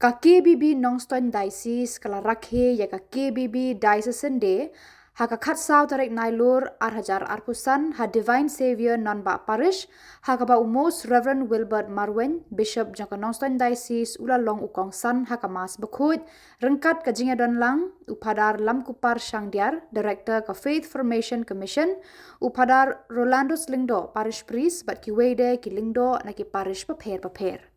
Ka KBB Nongstoin Diocese kala Rakhe ya ka KBB Diocesan de ha ka khat saw tarik nailur arhajar arpusan ha Divine Savior non ba parish ha ka ba Most Reverend Wilbert Marwen Bishop jangka Nongstoin Diocese ula long ukong san ha ka mas bekhut Ryngkat ka Jingiaid lang upadar lam kupar Shangdiar Director ka Faith Formation Commission upadar Rolando Slingdo parish priest bat ki wede ki lingdo na ki parish paper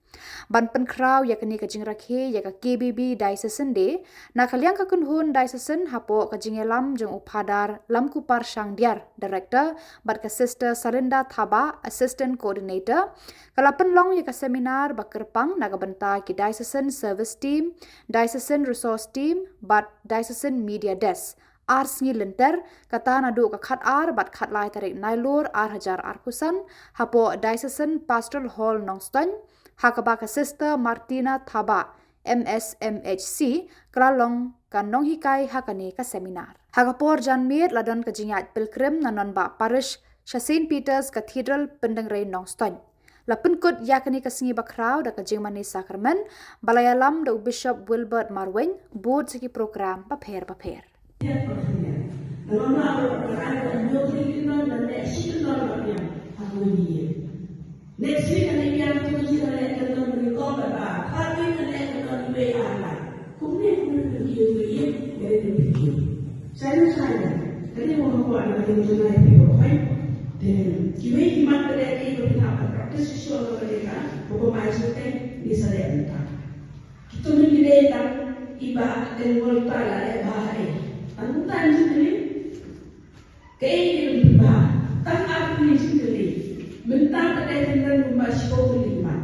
ban pen kraw ya kani ka Rakhe ya ka KBB Diocesan de na kaliang ka kunhun Diocesan hapo ka jingelam jeng upadar lam kupar Shangdiar Director bat ka Sister Sarinda Thaba Assistant Coordinator kalapen long ya ka seminar bakerpang naga benta ki Diocesan Service Team Diocesan Resource Team bat Diocesan Media Desk Ars ni lenter kata nadu ka khat ar bat khat lai tarik nailur ar hajar arpusan hapo Diocesan Pastoral Hall Nongstoin hakaba ka Sister Martina Thaba MSMHC kralong kanong hikai hakani ka seminar hakapor janmir ladon ka Jingiaid Pilkrim nanon ba parish sa St. Peter's Cathedral Pendengray Nongstoin lapun kut yakani ka singi bakraw da ka jingmani sakramen balayalam da Bishop Wilbert Marwen board siki program paper Next week, NIAM tulis na letter ng recover ba? Pagin na letter ng bayala. Kung hindi mo na nag-iuwi, ganito bigyo. Sana. Kasi mo makuha na natin ito na ito, okay? Then, kiwi iman na letter ito pinapapractice, sure na kanila, pupumayos natin, isa letter. Ito nung nileta, iba, then wala tala, bahay. Anong tayo sa tuloy? Kaya yung iba, tang-ako ni sa tuloy. Mentang ada dengan membaca lima.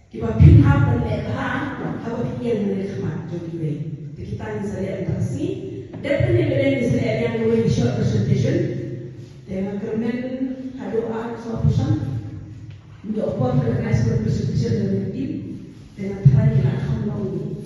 Kita pindah perlebaran, apa yang mereka jadi. Kita ini saya interaksi. Definitely saya yang going short presentation. Dengan kermen doa soal untuk apa organize presentation dengan tim dengan hari yang akan lalu.